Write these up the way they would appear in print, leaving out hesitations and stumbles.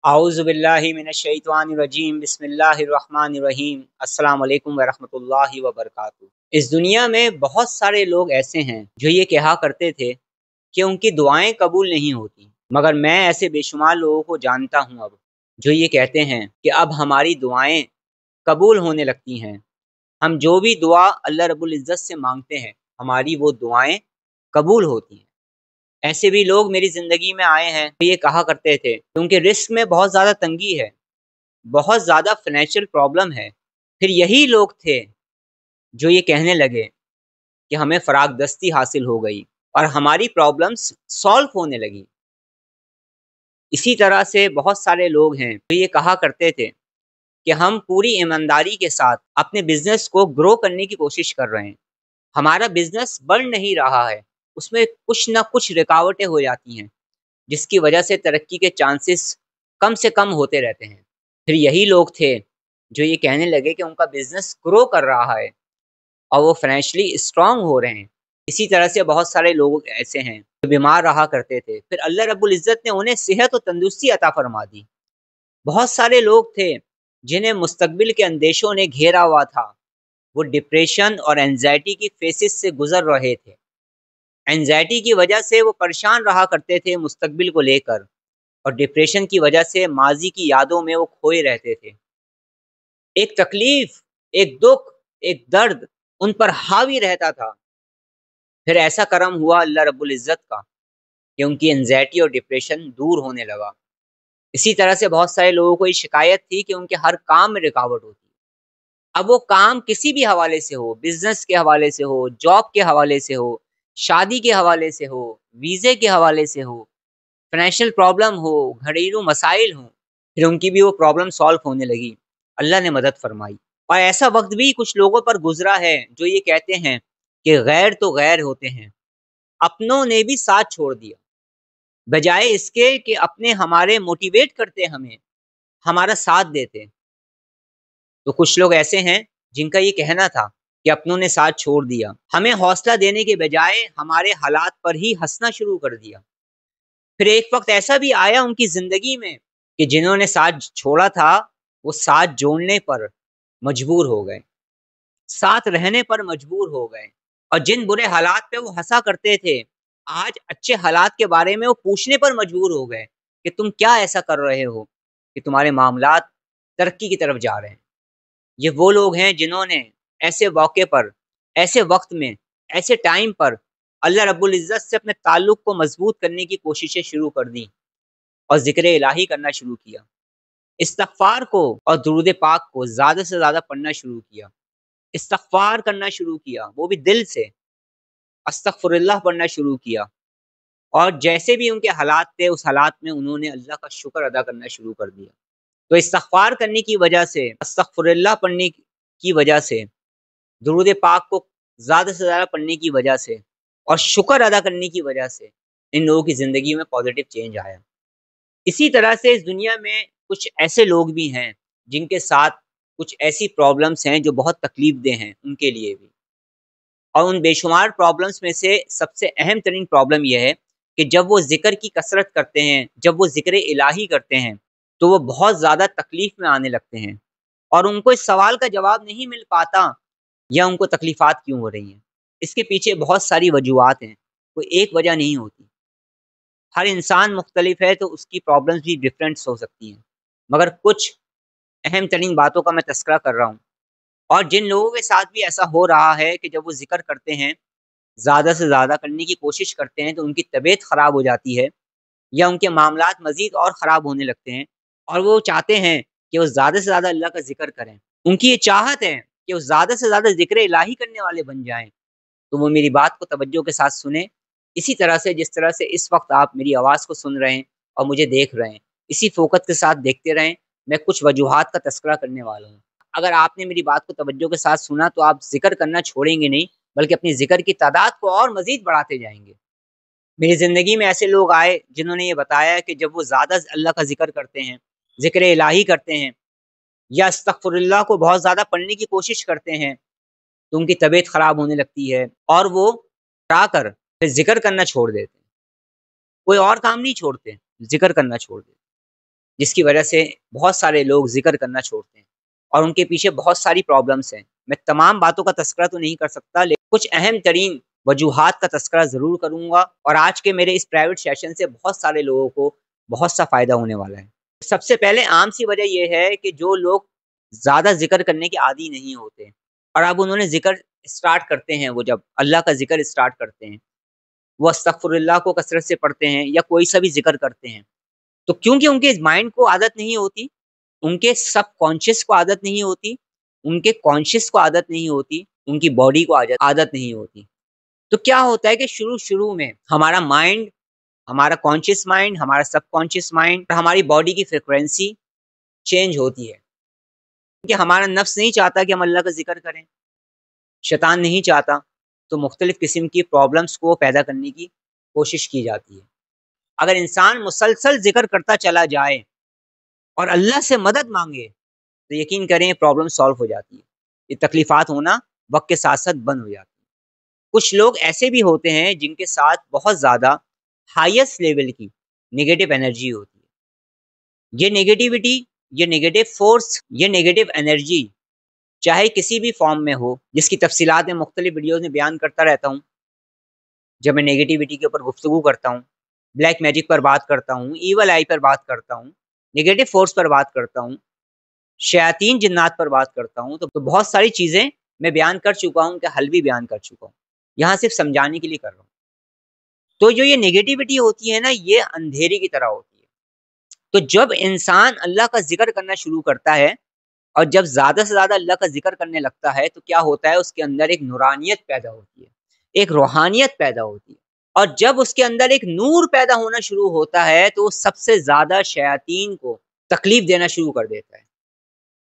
आऊज़ुबिल्लाहि मिनश्शैतानिर्रजीम बिस्मिल्लाहिर्रहमानिर्रहीम अस्सलाम वालेकुम वरहमतुल्लाहि वबरकातुहू। इस दुनिया में बहुत सारे लोग ऐसे हैं जो ये कहा करते थे कि उनकी दुआएं कबूल नहीं होती, मगर मैं ऐसे बेशुमार लोगों को जानता हूँ अब जो ये कहते हैं कि अब हमारी दुआएं कबूल होने लगती हैं। हम जो भी दुआ अल्लाह रब्बुल इज़्ज़त से मांगते हैं हमारी वो दुआएं कबूल होती हैं। ऐसे भी लोग मेरी ज़िंदगी में आए हैं तो ये कहा करते थे क्योंकि रिस्क में बहुत ज़्यादा तंगी है, बहुत ज़्यादा फाइनेंशियल प्रॉब्लम है। फिर यही लोग थे जो ये कहने लगे कि हमें फरागदस्ती हासिल हो गई और हमारी प्रॉब्लम्स सॉल्व होने लगी। इसी तरह से बहुत सारे लोग हैं जो ये कहा करते थे कि हम पूरी ईमानदारी के साथ अपने बिजनेस को ग्रो करने की कोशिश कर रहे हैं, हमारा बिजनेस बढ़ नहीं रहा है, उसमें कुछ ना कुछ रुकावटें हो जाती हैं जिसकी वजह से तरक्की के चांसेस कम से कम होते रहते हैं। फिर यही लोग थे जो ये कहने लगे कि उनका बिजनेस ग्रो कर रहा है और वो फाइनेंशियली स्ट्रांग हो रहे हैं। इसी तरह से बहुत सारे लोग ऐसे हैं जो बीमार रहा करते थे, फिर अल्लाह रब्बुल इज़्ज़त ने उन्हें सेहत और तंदुरुस्ती अता फरमा दी। बहुत सारे लोग थे जिन्हें मुस्तकबिल के अंदेशों ने घेरा हुआ था, वो डिप्रेशन और एंजाइटी की फेसेस से गुजर रहे थे। एंजाइटी की वजह से वो परेशान रहा करते थे मुस्तकबिल को लेकर, और डिप्रेशन की वजह से माजी की यादों में वो खोए रहते थे। एक तकलीफ, एक दुख, एक दर्द उन पर हावी रहता था। फिर ऐसा करम हुआ अल्लाह रब्बुल इज़्ज़त का कि उनकी एंजाइटी और डिप्रेशन दूर होने लगा। इसी तरह से बहुत सारे लोगों को ये शिकायत थी कि उनके हर काम में रुकावट होती है। अब वो काम किसी भी हवाले से हो, बिजनेस के हवाले से हो, जॉब के हवाले से हो, शादी के हवाले से हो, वीज़े के हवाले से हो, फाइनेंशियल प्रॉब्लम हो, घरेलू मसाइल हों, फिर उनकी भी वो प्रॉब्लम सॉल्व होने लगी। अल्लाह ने मदद फरमाई। और ऐसा वक्त भी कुछ लोगों पर गुजरा है जो ये कहते हैं कि गैर तो गैर होते हैं, अपनों ने भी साथ छोड़ दिया, बजाय इसके कि अपने हमारे मोटिवेट करते, हमें हमारा साथ देते। तो कुछ लोग ऐसे हैं जिनका ये कहना था कि अपनों ने साथ छोड़ दिया, हमें हौसला देने के बजाय हमारे हालात पर ही हंसना शुरू कर दिया। फिर एक वक्त ऐसा भी आया उनकी जिंदगी में कि जिन्होंने साथ छोड़ा था वो साथ जोड़ने पर मजबूर हो गए, साथ रहने पर मजबूर हो गए। और जिन बुरे हालात पे वो हंसा करते थे, आज अच्छे हालात के बारे में वो पूछने पर मजबूर हो गए कि तुम क्या ऐसा कर रहे हो कि तुम्हारे मामलात तरक्की की तरफ जा रहे हैं। ये वो लोग हैं जिन्होंने ऐसे मौके पर, ऐसे वक्त में, ऐसे टाइम पर अल्लाह रब्बुल इज़्ज़त से अपने ताल्लुक़ को मजबूत करने की कोशिशें शुरू कर दी और ज़िक्र इलाही करना शुरू किया। इस्तिग़फ़ार को और दुरूद पाक को ज़्यादा से ज़्यादा पढ़ना शुरू किया। इस्तिग़फ़ार करना शुरू किया, वो भी दिल से अस्तग़फ़िरुल्लाह पढ़ना शुरू किया। और जैसे भी उनके हालात थे, उस हालात में उन्होंने अल्लाह का शुक्र अदा करना शुरू कर दिया। तो इस्तिग़फ़ार करने की वजह से, अस्तग़फ़िरुल्लाह पढ़ने की वजह से, दुरूद पाक को ज़्यादा से ज़्यादा पढ़ने की वजह से और शुक्र अदा करने की वजह से इन लोगों की ज़िंदगी में पॉजिटिव चेंज आया। इसी तरह से इस दुनिया में कुछ ऐसे लोग भी हैं जिनके साथ कुछ ऐसी प्रॉब्लम्स हैं जो बहुत तकलीफ देह हैं उनके लिए भी। और उन बेशुमार प्रॉब्लम्स में से सबसे अहम तरीन प्रॉब्लम यह है कि जब वो ज़िक्र की कसरत करते हैं, जब वो ज़िक्र इलाही करते हैं, तो वो बहुत ज़्यादा तकलीफ में आने लगते हैं और उनको इस सवाल का जवाब नहीं मिल पाता या उनको तकलीफ़ात क्यों हो रही हैं। इसके पीछे बहुत सारी वजूहात हैं, कोई एक वजह नहीं होती। हर इंसान मुख्तलिफ है तो उसकी प्रॉब्लम्स भी डिफरेंट्स हो सकती हैं, मगर कुछ अहम तरीन बातों का मैं तज़किरा कर रहा हूँ। और जिन लोगों के साथ भी ऐसा हो रहा है कि जब वो ज़िक्र करते हैं, ज़्यादा से ज़्यादा करने की कोशिश करते हैं, तो उनकी तबीयत ख़राब हो जाती है या उनके मामलात मज़ीद और ख़राब होने लगते हैं और वो चाहते हैं कि वो ज़्यादा से ज़्यादा अल्लाह का ज़िक्र करें। उनकी ये चाहत है कि वो ज़्यादा से ज़्यादा ज़िक्र इलाही करने वाले बन जाएँ। तो वो मेरी बात को तवज्जो के साथ सुनें। इसी तरह से जिस तरह से इस वक्त आप मेरी आवाज़ को सुन रहे हैं और मुझे देख रहे हैं, इसी फ़ोकस के साथ देखते रहें। मैं कुछ वजूहात का तज़किरा करने वाला हूँ। अगर आपने मेरी बात को तवज्जो के साथ सुना तो आप ज़िक्र करना छोड़ेंगे नहीं, बल्कि अपनी ज़िक्र की तादाद को और मज़ीद बढ़ाते जाएँगे। मेरी ज़िंदगी में ऐसे लोग आए जिन्होंने ये बताया कि जब वो ज़्यादा अल्लाह का ज़िक्र करते हैं, ज़िक्र इलाही करते हैं या अस्तग़फ़िरुल्लाह को बहुत ज़्यादा पढ़ने की कोशिश करते हैं, तो उनकी तबीयत ख़राब होने लगती है और वो फिर ज़िक्र करना छोड़ देते हैं। कोई और काम नहीं छोड़ते, ज़िक्र करना छोड़ देते। जिस की वजह से बहुत सारे लोग जिक्र करना छोड़ते हैं और उनके पीछे बहुत सारी प्रॉब्लम्स हैं। मैं तमाम बातों का तस्करा तो नहीं कर सकता, लेकिन कुछ अहम तरीन वजूहात का तस्करा ज़रूर करूँगा और आज के मेरे इस प्राइवेट सेशन से बहुत सारे लोगों को बहुत सा फ़ायदा होने वाला है। सबसे पहले आम सी वजह यह है कि जो लोग ज़्यादा ज़िक्र करने के आदी नहीं होते और अब उन्होंने ज़िक्र स्टार्ट करते हैं, वो जब अल्लाह का ज़िक्र स्टार्ट करते हैं, वो अस्तगफिरुल्लाह को कसरत से पढ़ते हैं या कोई सा भी ज़िक्र करते हैं, तो क्योंकि उनके माइंड को आदत नहीं होती, उनके सबकॉन्शियस को आदत नहीं होती, उनके कॉन्शियस को आदत नहीं होती, उनकी बॉडी को आदत नहीं होती। तो क्या होता है कि शुरू-शुरू में हमारा माइंड, हमारा कॉन्शियस माइंड, हमारा सबकॉन्शियस माइंड और हमारी बॉडी की फ्रीक्वेंसी चेंज होती है। क्योंकि हमारा नफ्स नहीं चाहता कि हम अल्लाह का ज़िक्र करें, शैतान नहीं चाहता, तो मुख्तलिफ़ किस्म की प्रॉब्लम्स को पैदा करने की कोशिश की जाती है। अगर इंसान मुसलसल ज़िक्र करता चला जाए और अल्लाह से मदद मांगे, तो यकीन करें प्रॉब्लम सॉल्व हो जाती है। ये तकलीफ़ात होना वक्त के साथ साथ बंद हो जाती है। कुछ लोग ऐसे भी होते हैं जिनके साथ बहुत ज़्यादा हाईएस्ट लेवल की नेगेटिव एनर्जी होती है। ये नेगेटिविटी, ये नेगेटिव फोर्स, ये नेगेटिव एनर्जी चाहे किसी भी फॉर्म में हो, जिसकी तफसीलात मैं मुख्तलिफ वीडियोज़ में बयान करता रहता हूँ। जब मैं नेगेटिविटी के ऊपर गुफ्तगू करता हूँ, ब्लैक मैजिक पर बात करता हूँ, ईवल आई पर बात करता हूँ, नेगेटिव फोर्स पर बात करता हूँ, शयातीन जिन्नात पर बात करता हूँ, तो बहुत सारी चीज़ें मैं बयान कर चुका हूँ, उनका हल भी बयान कर चुका हूँ। यहाँ सिर्फ समझाने के लिए कर रहा हूँ। तो जो ये नेगेटिविटी होती है ना, ये अंधेरे की तरह होती है। तो जब इंसान अल्लाह का ज़िक्र करना शुरू करता है और जब ज़्यादा से ज़्यादा अल्लाह का ज़िक्र करने लगता है, तो क्या होता है, उसके अंदर एक नूरानियत पैदा होती है, एक रूहानियत पैदा होती है। और जब उसके अंदर एक नूर पैदा होना शुरू होता है, तो वो सबसे ज़्यादा शयातीन को तकलीफ़ देना शुरू कर देता है।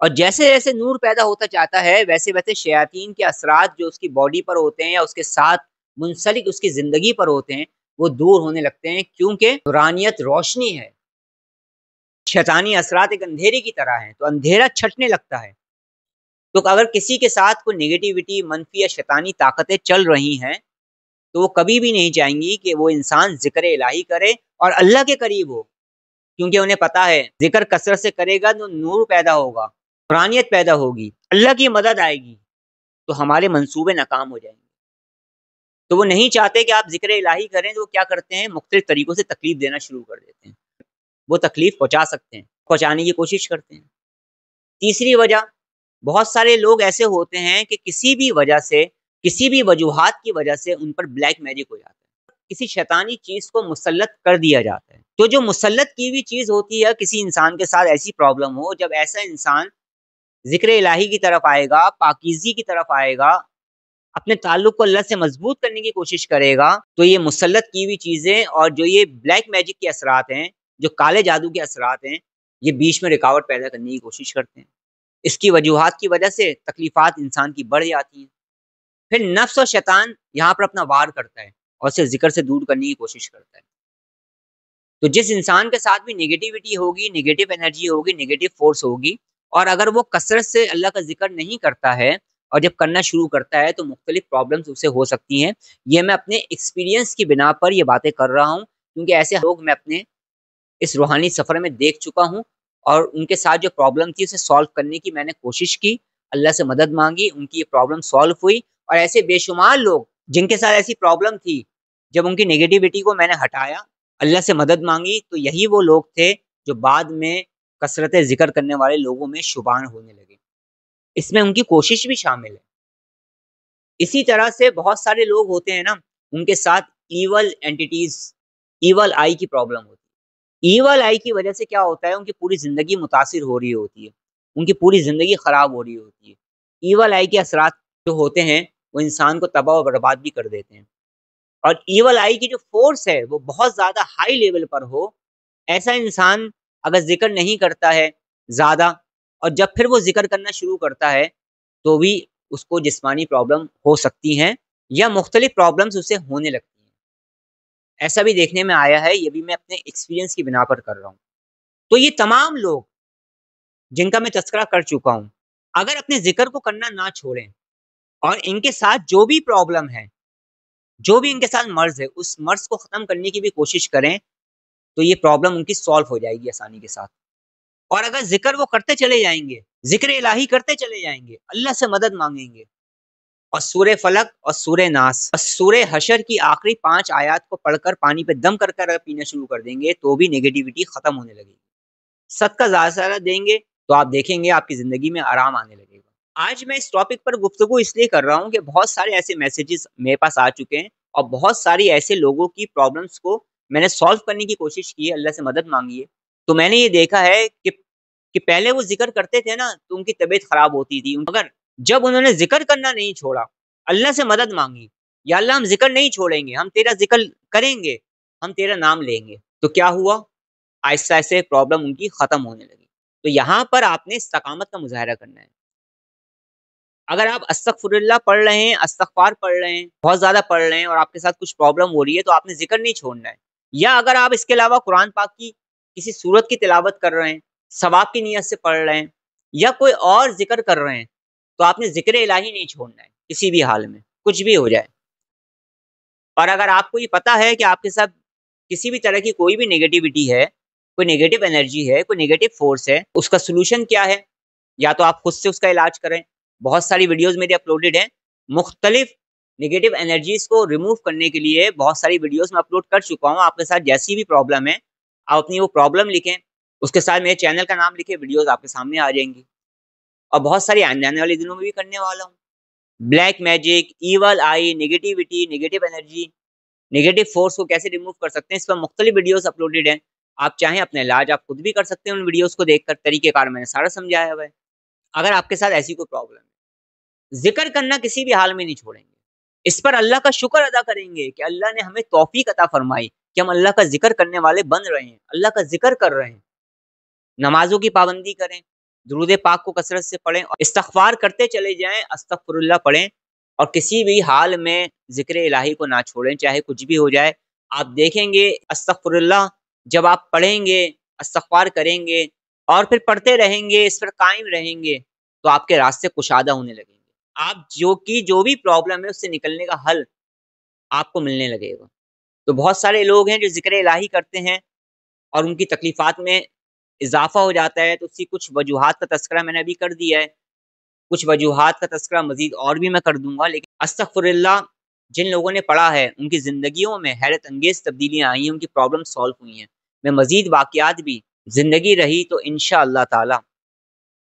और जैसे-जैसे नूर पैदा होता जाता है, वैसे-वैसे शयातीन के असरात जो उसकी बॉडी पर होते हैं या उसके साथ मुंसलिक उसकी ज़िंदगी पर होते हैं, वो दूर होने लगते हैं, क्योंकि नूरानियत रोशनी है। शैतानी असरात एक अंधेरे की तरह हैं, तो अंधेरा छँटने लगता है। तो अगर किसी के साथ कोई नेगेटिविटी, मनफ़ी या शैतानी ताकतें चल रही हैं, तो वो कभी भी नहीं चाहेंगी कि वो इंसान ज़िक्र इलाही करे और अल्लाह के करीब हो, क्योंकि उन्हें पता है ज़िक्र कसरत से करेगा तो नूर पैदा होगा, नूरानियत पैदा होगी, अल्लाह की मदद आएगी, तो हमारे मंसूबे नाकाम हो जाएँगे। तो वो नहीं चाहते कि आप ज़िक्र इलाही करें, तो वो क्या करते हैं, मुख्तलिफ़ तरीकों से तकलीफ़ देना शुरू कर देते हैं। वो तकलीफ़ पहुँचा सकते हैं, पहुँचाने की कोशिश करते हैं। तीसरी वजह, बहुत सारे लोग ऐसे होते हैं कि किसी भी वजह से, किसी भी वजूहात की वजह से उन पर ब्लैक मैजिक हो जाता है। किसी शैतानी चीज़ को मुसल्लत कर दिया जाता है। तो जो मुसल्लत की हुई चीज़ होती है, किसी इंसान के साथ ऐसी प्रॉब्लम हो, जब ऐसा इंसान ज़िक्र इलाही की तरफ आएगा, पाकीज़गी की तरफ आएगा, अपने ताल्लुक़ को अल्लाह से मज़बूत करने की कोशिश करेगा, तो ये मुसल्लत की हुई चीज़ें और जो ये ब्लैक मैजिक के असरात हैं, जो काले जादू के असरात हैं, ये बीच में रुकावट पैदा करने की कोशिश करते हैं। इसकी वजूहात की वजह से तकलीफ़ात इंसान की बढ़ जाती हैं। फिर नफ्स और शैतान यहाँ पर अपना वार करता है और उसे ज़िक्र से दूर करने की कोशिश करता है। तो जिस इंसान के साथ भी नेगेटिविटी होगी, नेगेटिव एनर्जी होगी, नेगेटिव फ़ोर्स होगी और अगर वो कसरत से अल्लाह का ज़िक्र नहीं करता है और जब करना शुरू करता है, तो मुख्तलिफ़ प्रॉब्लम्स उसे हो सकती हैं। ये मैं अपने एक्सपीरियंस की बिना पर ये बातें कर रहा हूँ, क्योंकि ऐसे लोग मैं अपने इस रूहानी सफ़र में देख चुका हूँ और उनके साथ जो प्रॉब्लम थी उसे सॉल्व करने की मैंने कोशिश की, अल्लाह से मदद माँगी, उनकी ये प्रॉब्लम सॉल्व हुई और ऐसे बेशुमार लोग जिनके साथ ऐसी प्रॉब्लम थी, जब उनकी नेगेटिविटी को मैंने हटाया, अल्लाह से मदद माँगी, तो यही वो लोग थे जो बाद में कसरत ज़िक्र करने वाले लोगों में शुमार होने लगे। इसमें उनकी कोशिश भी शामिल है। इसी तरह से बहुत सारे लोग होते हैं ना, उनके साथ ईवल एंटिटीज़, ईवल आई की प्रॉब्लम होती है। ईवल आई की वजह से क्या होता है, उनकी पूरी ज़िंदगी मुतासिर हो रही होती है, उनकी पूरी ज़िंदगी ख़राब हो रही होती है। ईवल आई के असरात जो होते हैं, वो इंसान को तबाह और बर्बाद भी कर देते हैं। और ईवल आई की जो फ़ोर्स है, वो बहुत ज़्यादा हाई लेवल पर हो, ऐसा इंसान अगर ज़िक्र नहीं करता है ज़्यादा और जब फिर वो ज़िक्र करना शुरू करता है, तो भी उसको जिस्मानी प्रॉब्लम हो सकती हैं या मुख्तलिफ़ प्रॉब्लम्स उसे होने लगती हैं। ऐसा भी देखने में आया है, ये भी मैं अपने एक्सपीरियंस की बिना पर कर रहा हूँ। तो ये तमाम लोग जिनका मैं तज़किरा कर चुका हूँ, अगर अपने ज़िक्र को करना ना छोड़ें और इनके साथ जो भी प्रॉब्लम है, जो भी इनके साथ मर्ज़ है, उस मर्ज़ को ख़त्म करने की भी कोशिश करें, तो ये प्रॉब्लम उनकी सॉल्व हो जाएगी आसानी के साथ। और अगर जिक्र वो करते चले जाएंगे, जिक्र इलाही करते चले जाएंगे, अल्लाह से मदद मांगेंगे, और सूरह फलक और सूरह नास और सूरह हशर की आखिरी 5 आयत को पढ़कर पानी पे दम कर कर अगर पीना शुरू कर देंगे तो भी नेगेटिविटी खत्म होने लगेगी। सदका ज़्यादा देंगे तो आप देखेंगे आपकी ज़िंदगी में आराम आने लगेगा। आज मैं इस टॉपिक पर गुफ्तगू इसलिए कर रहा हूँ कि बहुत सारे ऐसे मैसेजेस मेरे पास आ चुके हैं और बहुत सारी ऐसे लोगों की प्रॉब्लम्स को मैंने सॉल्व करने की कोशिश की है, अल्लाह से मदद मांगी है। तो मैंने ये देखा है कि पहले वो जिक्र करते थे ना तो उनकी तबीयत खराब होती थी, मगर जब उन्होंने जिक्र करना नहीं छोड़ा, अल्लाह से मदद मांगी, या अल्लाह हम जिक्र नहीं छोड़ेंगे, हम तेरा जिक्र करेंगे, हम तेरा नाम लेंगे, तो क्या हुआ, आहिस्ता आहिस्ता प्रॉब्लम उनकी खत्म होने लगी। तो यहाँ पर आपने इस्तकामत का मुजाहरा करना है। अगर आप अस्तगफिरुल्लाह पढ़ रहे हैं, इस्तगफार पढ़ रहे हैं, बहुत ज़्यादा पढ़ रहे हैं और आपके साथ कुछ प्रॉब्लम हो रही है तो आपने जिक्र नहीं छोड़ना है। या अगर आप इसके अलावा कुरान पाक की किसी सूरत की तिलावत कर रहे हैं, सवाब की नीयत से पढ़ रहे हैं या कोई और जिक्र कर रहे हैं तो आपने जिक्र इलाही नहीं छोड़ना है किसी भी हाल में, कुछ भी हो जाए। और अगर आपको ये पता है कि आपके साथ किसी भी तरह की कोई भी नेगेटिविटी है, कोई नेगेटिव एनर्जी है, कोई नेगेटिव फोर्स है, उसका सोल्यूशन क्या है, या तो आप खुद से उसका इलाज करें। बहुत सारी वीडियोस मेरी अपलोडेड हैं, मुख्तलिफ नेगेटिव एनर्जीज को रिमूव करने के लिए बहुत सारी वीडियोस मैं अपलोड कर चुका हूँ। आपके साथ जैसी भी प्रॉब्लम है आप अपनी वो प्रॉब्लम लिखें, उसके साथ मेरे चैनल का नाम लिखें, वीडियोस आपके सामने आ जाएंगी। और बहुत सारी आने वाले दिनों में भी करने वाला हूँ। ब्लैक मैजिक, ईवल आई, negativity, negative energy, negative force को कैसे रिमूव कर सकते हैं, इस पर मुख्तलिफ वीडियोस अपलोडेड हैं। आप चाहें अपना इलाज आप खुद भी कर सकते हैं उन वीडियोस को देखकर, तरीकेकार मैंने सारा समझाया हुआ है। अगर आपके साथ ऐसी कोई प्रॉब्लम है, जिक्र करना किसी भी हाल में नहीं छोड़ेंगे, इस पर अल्लाह का शुक्र अदा करेंगे कि अल्लाह ने हमें तौफीक अता फरमाई कि हम अल्लाह का जिक्र करने वाले बन रहे हैं, अल्लाह का जिक्र कर रहे हैं। नमाजों की पाबंदी करें, दुरूद पाक को कसरत से पढ़ें और इस्तगफार करते चले जाएं, अस्तगफिरुल्लाह पढ़ें और किसी भी हाल में जिक्र इलाही को ना छोड़ें, चाहे कुछ भी हो जाए। आप देखेंगे अस्तगफिरुल्लाह जब आप पढ़ेंगे, इस्तगफार करेंगे और फिर पढ़ते रहेंगे, इस पर कायम रहेंगे तो आपके रास्ते कुशादा होने लगेंगे। आप जो भी प्रॉब्लम है उससे निकलने का हल आपको मिलने लगेगा। तो बहुत सारे लोग हैं जो जिक्र इलाही करते हैं और उनकी तकलीफात में इजाफा हो जाता है, तो उसकी कुछ वजूहात का तज़किरा मैंने अभी कर दिया है, कुछ वजूहात का तज़किरा मज़ीद और भी मैं कर दूंगा। लेकिन अस्तगफिरुल्लाह जिन लोगों ने पढ़ा है उनकी ज़िंदगियों में हैरत अंगेज़ तब्दीलियाँ आई हैं, उनकी प्रॉब्लम सॉल्व हुई हैं। मैं मज़ीद वाक़यात भी ज़िंदगी रही तो इंशाअल्लाह ताला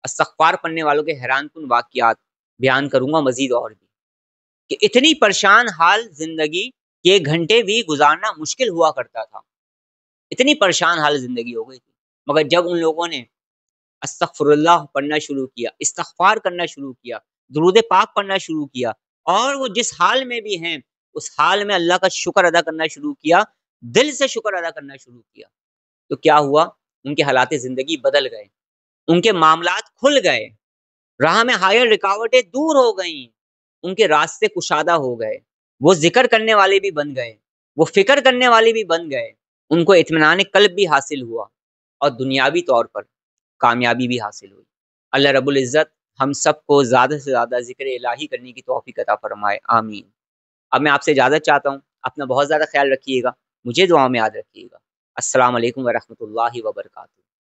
इस्तग़फ़ार पढ़ने वालों के हैरानकुन वाक़यात बयान करूँगा मज़ीद और भी, कि इतनी परेशान हाल ज़िंदगी के घंटे भी गुजारना मुश्किल हुआ करता था, इतनी परेशान हाल ज़िंदगी हो गई थी। मगर जब उन लोगों ने अस्तगफिरुल्लाह पढ़ना शुरू किया, इस्तगफार करना शुरू किया, दुरूद पाक पढ़ना शुरू किया और वो जिस हाल में भी हैं, उस हाल में अल्लाह का शुक्र अदा करना शुरू किया, दिल से शुक्र अदा करना शुरू किया, तो क्या हुआ, उनके हालात ज़िंदगी बदल गए, उनके मामलात खुल गए, राह में हायर रुकावटें दूर हो गईं, उनके रास्ते कुशादा हो गए, वो ज़िक्र करने वाले भी बन गए, वो फ़िक्र करने वाले भी बन गए, उनको इत्मीनान क़ल्ब भी हासिल हुआ और दुनियावी तौर पर कामयाबी भी हासिल हुई। अल्लाह रब्बुल इज़्ज़त हम सबको ज़्यादा से ज़्यादा ज़िक्र इलाही करने की तौफ़ीक़ अता फ़रमाए, आमीन। अब मैं आपसे इजाज़त चाहता हूँ, अपना बहुत ज़्यादा ख़्याल रखिएगा, मुझे दुआओं में याद रखिएगा। अस्सलामु अलैकुम व रहमतुल्लाहि व बरकातुहू।